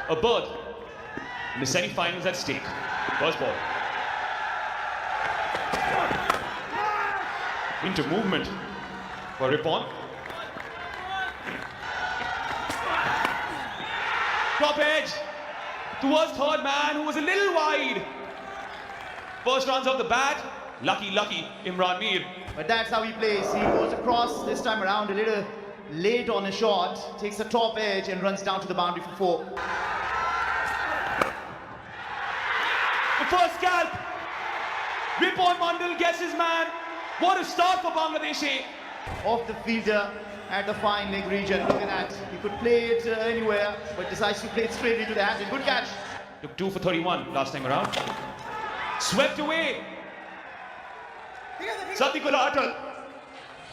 a berth in the semi-finals at stake. First ball. Into movement for Ripon. Top edge towards third man, who was a little wide. First runs off the bat. Lucky Imran Mir. But that's how he plays. He goes across this time around a little late on a shot, takes the top edge and runs down to the boundary for 4. The first scalp. Ripon Mandal gets his man. What a start for Bangladesh. Off the fielder at the fine leg region. Look at that. He could play it anywhere, but decides to play it straight into the hands. A good catch. Took 2 for 31 last time around. Swept away. Satikula Atal.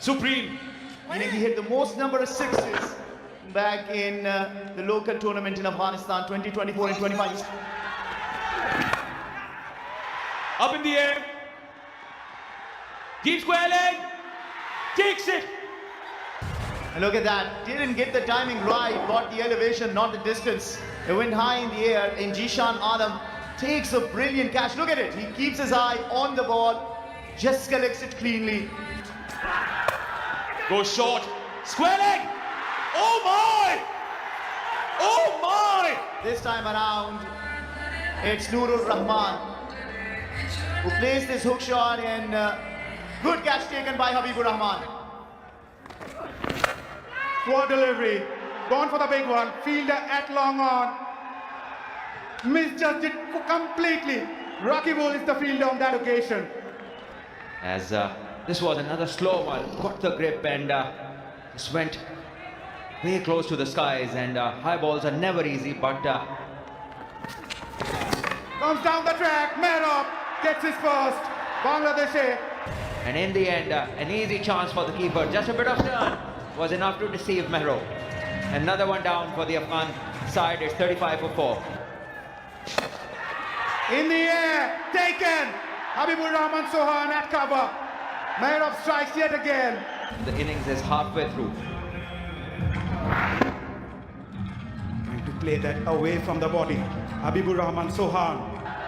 Supreme. Meaning he hit the most number of sixes back in the local tournament in Afghanistan 2024 and 25. Up in the air. Deep square leg. Takes it. And look at that. Didn't get the timing right. Got the elevation, not the distance. It went high in the air. And Jishan Adam takes a brilliant catch. Look at it. He keeps his eye on the ball. Just collects it cleanly. Goes short. Square leg. Oh my! Oh my! This time around, it's Nurul Rahman who plays this hook shot, and good catch taken by Habibur Rahman. Poor delivery. Gone for the big one. Fielder at long on. Misjudged it completely. Rakibul is the fielder on that occasion. As this was another slow one, got the grip and just went way close to the skies, and high balls are never easy, but Comes down the track, Mehrab gets his first. Bangladesh. and in the end an easy chance for the keeper. Just a bit of turn was enough to deceive Mehro. Another one down for the Afghan side. It's 35 for 4. In the air, taken. Habibur Rahman Sohan at cover. Mehrab strikes yet again. The innings is halfway through. Trying to play that away from the body. Habibur Rahman Sohan.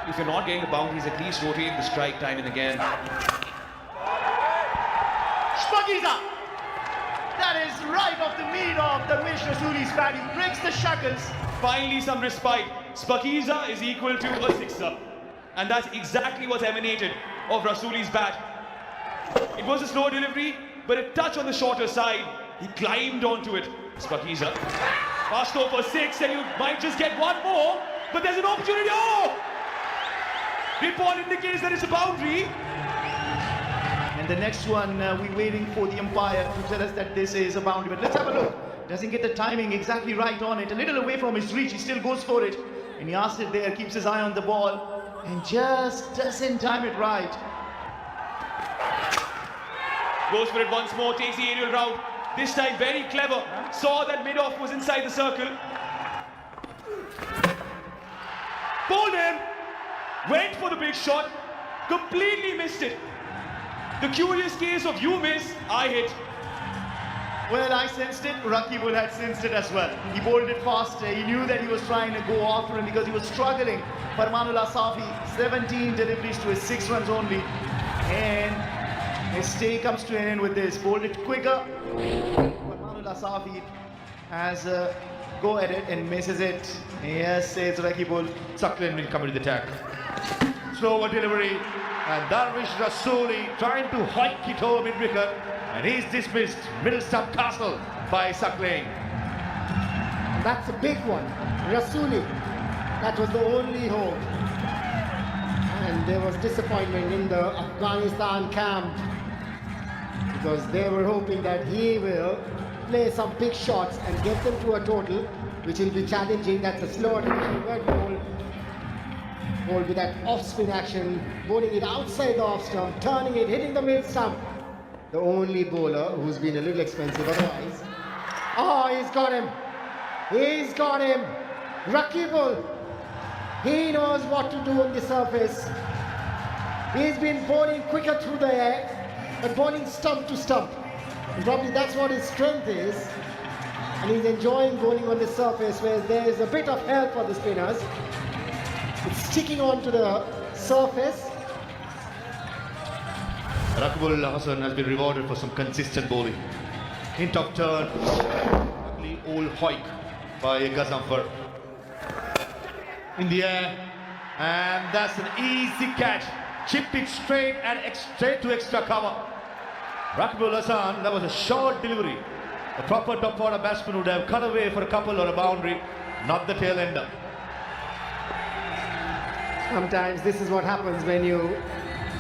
If you're not getting the boundaries, at least rotate the strike time and again. Shpagiza! That is right off the meat of the Mish Rasuli's bat. He breaks the shackles. Finally some respite. Spakiza is equal to a sixer. And that's exactly what's emanated of Rasuli's bat. It was a slow delivery, but a touch on the shorter side. He climbed onto it. Spakiza. Passed over 6, and you might just get one more, but there's an opportunity. Oh! Report indicates that it's a boundary. And the next one, we're waiting for the umpire to tell us that this is a boundary. But let's have a look. Doesn't get the timing exactly right on it. A little away from his reach. He still goes for it. And he asks it there, keeps his eye on the ball, and just doesn't time it right. Goes for it once more, takes the aerial route. This time very clever. Saw that mid-off was inside the circle. Bowled him. Went for the big shot. Completely missed it. The curious case of you miss, I hit. Well, I sensed it. Rakibul had sensed it as well. He bowled it fast. He knew that he was trying to go after him because he was struggling. Farmanullah Safi, 17 deliveries to his 6 runs only. And his stay comes to an end with this. Bowled it quicker. Farmanullah Safi has a go at it and misses it. Yes, says Rakibul. Suckling will come into the attack. Slower delivery. And Darvish Rasuli trying to hike it home in wicket. And he's dismissed. Middle stump castle by Suckling. That's a big one. Rasuli. That was the only hope. And there was disappointment in the Afghanistan camp because they were hoping that he will play some big shots and get them to a total which will be challenging. That's a slow red ball. Ball with that off-spin action, bowling it outside the off-stump, turning it, hitting the mid stump. The only bowler who's been a little expensive otherwise. Oh, he's got him. He's got him. Rakibul. He knows what to do on the surface. He's been bowling quicker through the air, but bowling stump to stump. And probably that's what his strength is. And he's enjoying bowling on the surface where there is a bit of help for the spinners. It's sticking onto the surface. Rakibul Hassan has been rewarded for some consistent bowling. Hint of turn, ugly old hoik by Gazanfar. In the air, and that's an easy catch. Chipped it straight and straight to extra cover. Rakibul Hassan, that was a short delivery. A proper top order batsman would have cut away for a couple or a boundary, not the tail ender. Sometimes this is what happens when you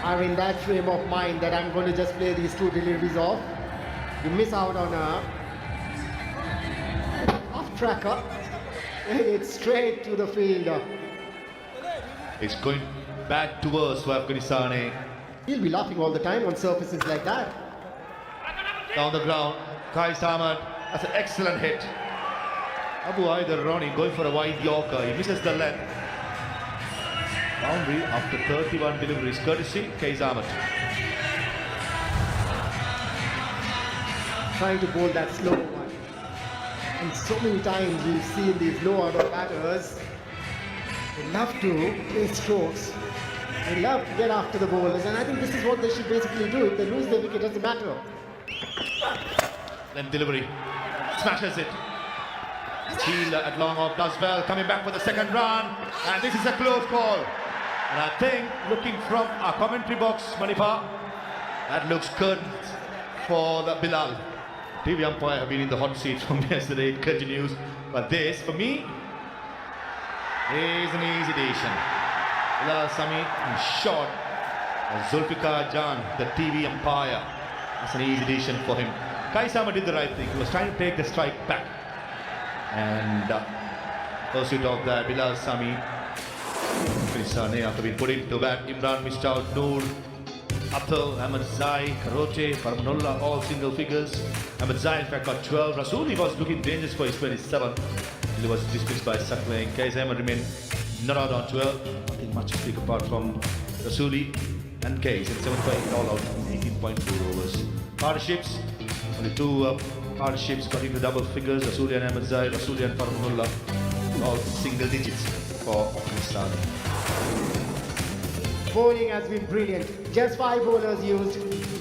are in that frame of mind that I'm going to just play these two deliveries off. You miss out on a off-tracker. It's straight to the fielder. It's going back towards for Afghanistan. He'll be laughing all the time on surfaces like that. Down the ground, Qais Ahmed, that's an excellent hit. Abu Haider Rani going for a wide yorker, he misses the length. Boundary after 31 deliveries, courtesy Qais Ahmed. Trying to bowl that slow one. And so many times we've seen these low order batters. They love to play strokes. They love to get after the bowlers, and I think this is what they should basically do. If they lose their wicket, it doesn't matter. Then delivery, smashes it. Steele at long off does well, coming back for the second run, and this is a close call. And I think, looking from our commentary box, Manipa, that looks good for the Bilal. TV umpire have been in the hot seat from yesterday, it continues. But this, for me, is an easy decision. Bilal Sami in short. Zulfikar Jan, the TV umpire. That's an easy decision for him. Qais Ahmed did the right thing. He was trying to take the strike back. And pursuit of that, Bilal Sami. Sane after being put into bat. Imran missed out. Noor, Atal, Ahmed Zai, Karoche, Farmanullah, all single figures. Ahmed Zai in fact got 12. Rasooli was looking dangerous for his 27th. He was dismissed by Suckling. Qais Ahmed remained not out on 12. Nothing much to speak apart from Rasooli and Qais in 7.8 all out, 18.4 overs. Partnerships, only two partnerships got into double figures. Rasooli and Ahmed Zai, Rasooli and Farmanullah, all single digits for Afghanistan. Bowling has been brilliant. Just 5 bowlers used.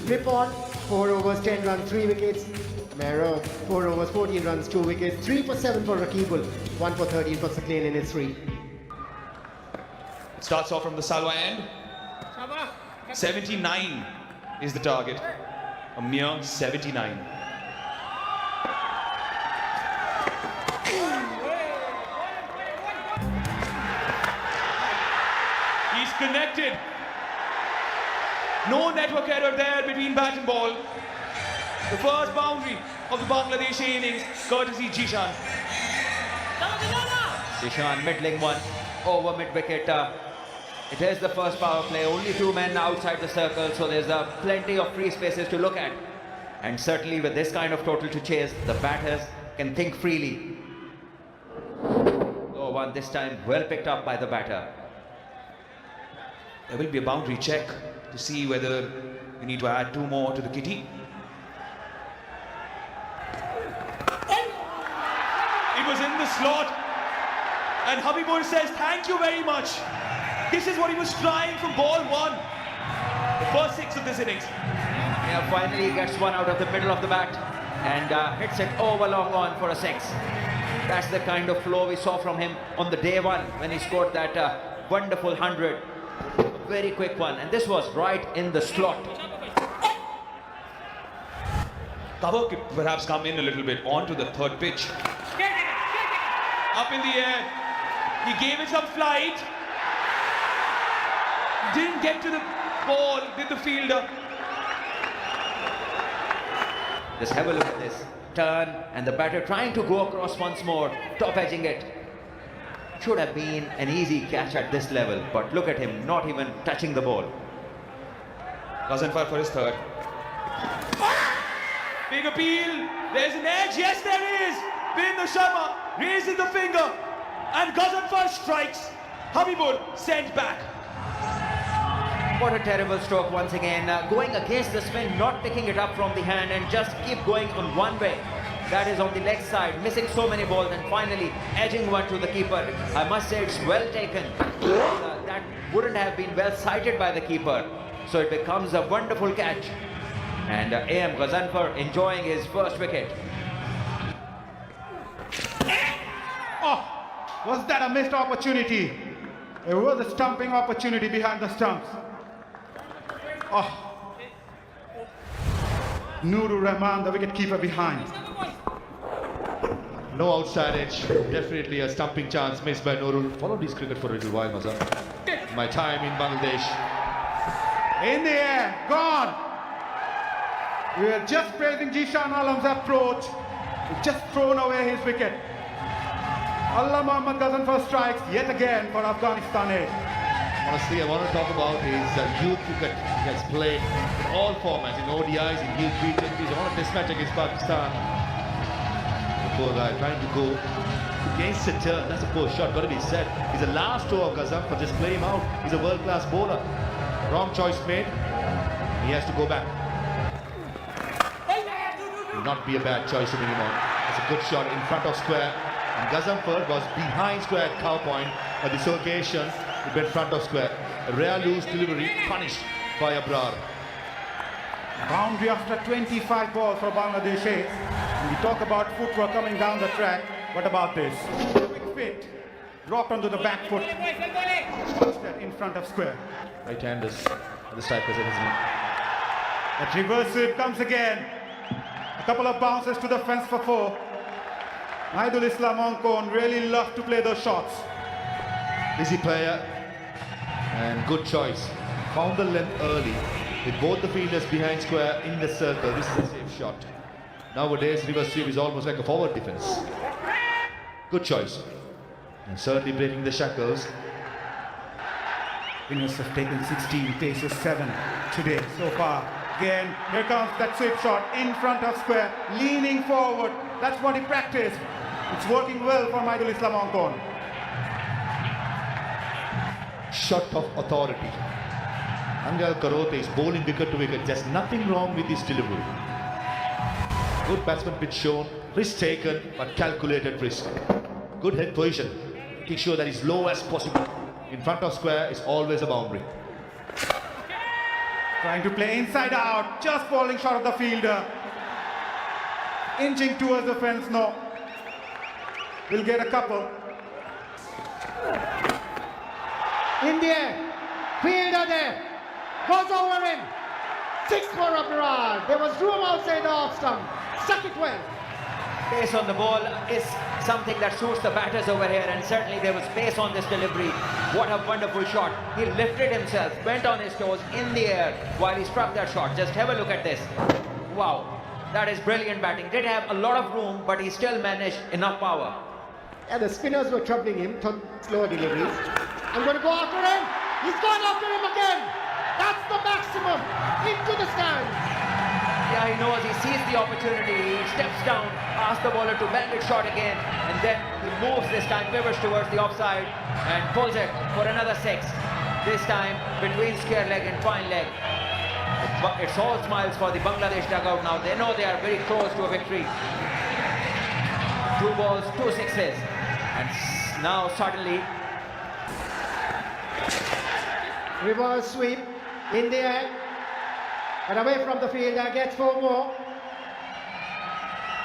Ripon, 4 overs, 10 runs, 3 wickets. Mehro, 4 overs, 14 runs, 2 wickets. 3 for 7 for Rakibul, 1 for 13 for Sakleen in his 3. It starts off from the Salwa end. 79 is the target. A mere 79. He's connected. No network error there between bat and ball. The first boundary of the Bangladeshi innings, courtesy Jishan. Jishan middling one over mid-wicket. It is the first power play, only 2 men outside the circle, so there's plenty of free spaces to look at. And certainly with this kind of total to chase, the batters can think freely. Oh, one this time well picked up by the batter. There will be a boundary check to see whether you need to add 2 more to the kitty. It was in the slot, and Habibur says thank you very much. This is what he was trying from ball 1. The first 6 of this innings. Yeah, finally he gets one out of the middle of the bat and hits it over long on for a 6. That's the kind of flow we saw from him on the day 1 when he scored that wonderful 100. A very quick one, and this was right in the slot. Cover could perhaps come in a little bit onto the 3rd pitch. Up in the air. He gave it some flight. Didn't get to the ball, did the fielder. Just have a look at this. Turn, and the batter trying to go across once more, top edging it. Should have been an easy catch at this level, but look at him, not even touching the ball. Gazanfar for his 3rd. Big appeal. There's an edge. Yes, there is. Binder Sharma raises the finger, and Gazanfar strikes. Habibur sent back. What a terrible stroke once again. Going against the spin, not picking it up from the hand and just keep going on one way. that is on the leg side, missing so many balls and finally edging one to the keeper. I must say it's well taken. That wouldn't have been well sighted by the keeper. So it becomes a wonderful catch. And A.M. Ghazanfar enjoying his first wicket. Oh, was that a missed opportunity? It was a stumping opportunity behind the stumps. Oh. Nurul Rahman, the wicketkeeper behind. No outside edge, definitely a stumping chance missed by Nurul. Followed his cricket for a little while, Mazhar. My time in Bangladesh. In the air, gone. We were just praising Jishan Alam's approach. He's just thrown away his wicket. Allah Muhammad Ghazanfar strikes yet again for Afghanistan A. Honestly, I want to talk about his youth cricket. He has played in all formats, in ODIs, in youth T20s. I want a test match against Pakistan. The poor guy trying to go against a turn. That's a poor shot, got to be said. He's the last over of Ghazanfar, just play him out. He's a world-class bowler. Wrong choice made. He has to go back. Will not be a bad choice to bring him on. It's a good shot in front of square. And Ghazanfar was behind square at cow point. But this occasion, he went front of square. A rare loose delivery punished by Abrar. Boundary after 25 balls for Bangladesh A. And we talk about footwork coming down the track. What about this? Quick fit. Dropped onto the back foot. Punched it in front of square. Right-handers at the strikers at his knee. That reverse sweep comes again. A couple of bounces to the fence for 4. Maidul Islam Onkon really loved to play those shots. Busy player and good choice. Found the length early with both the fielders behind square in the circle. This is a safe shot. Nowadays, reverse sweep is almost like a forward defense. Good choice. And certainly breaking the shackles. Spinners have taken 16, paces 7 today so far. Again, here comes that sweep shot in front of square, leaning forward. That's what he practiced. It's working well for Maidul Islam Onkon. Shot of authority. Angal Karote is bowling wicket to wicket. There's nothing wrong with his delivery. Good batsmanship shown, risk taken, but calculated risk. Good head position, making sure that it's low as possible. In front of square is always a boundary. Trying to play inside out, just falling short of the fielder. Inching towards the fence, no. We'll get a couple. In the air, fielder there, goes over him. 6 for Abrar. There was room outside the off stump. Stuck it well. Pace on the ball is something that suits the batters over here, and certainly there was pace on this delivery. What a wonderful shot. He lifted himself, went on his toes in the air while he struck that shot. Just have a look at this. Wow, that is brilliant batting. Did have a lot of room, but he still managed enough power. And the spinners were troubling him, slower deliveries. I'm going to go after him. He's gone after him again. That's the maximum. Into the stands. Yeah, he knows, he sees the opportunity, he steps down, asks the bowler to bend it short again, and then he moves this time, pivots towards the offside, and pulls it for another 6. This time between square leg and fine leg. It's all smiles for the Bangladesh dugout now. They know they are very close to a victory. 2 balls, 2 sixes, and now suddenly Reverse sweep in the air. And away from the fielder, gets 4 more.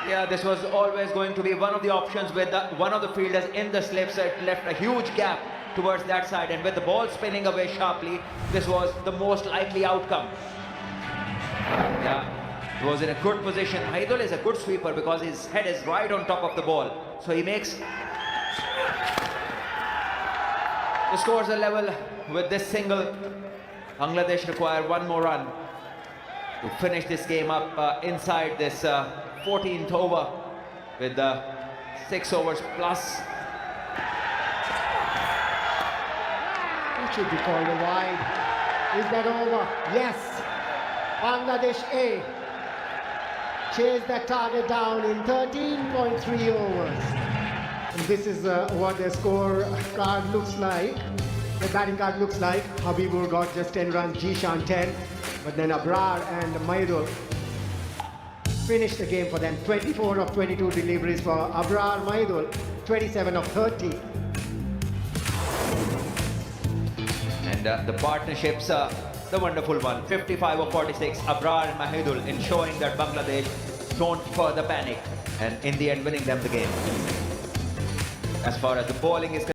yeah, this was always going to be one of the options with one of the fielders in the slip, so it left a huge gap towards that side, and with the ball spinning away sharply, this was the most likely outcome. Yeah, he was in a good position. Maidul is a good sweeper because his head is right on top of the ball, so he makes the scores are level with this single. Bangladesh require 1 more run to finish this game up inside this 14th over with 6 overs plus. It should be called a wide. Is that over? Yes. Bangladesh A chased that target down in 13.3 overs. And this is what the score card looks like. The batting card looks like. Habibur got just 10 runs, Jishan 10, but then Abrar and Maidul finished the game for them. 24 of 22 deliveries for Abrar Mahidul, 27 of 30. And the partnerships, the wonderful one. 55 of 46, Abrar and Mahidul, ensuring that Bangladesh don't further panic, and in the end winning them the game. As far as the bowling is concerned,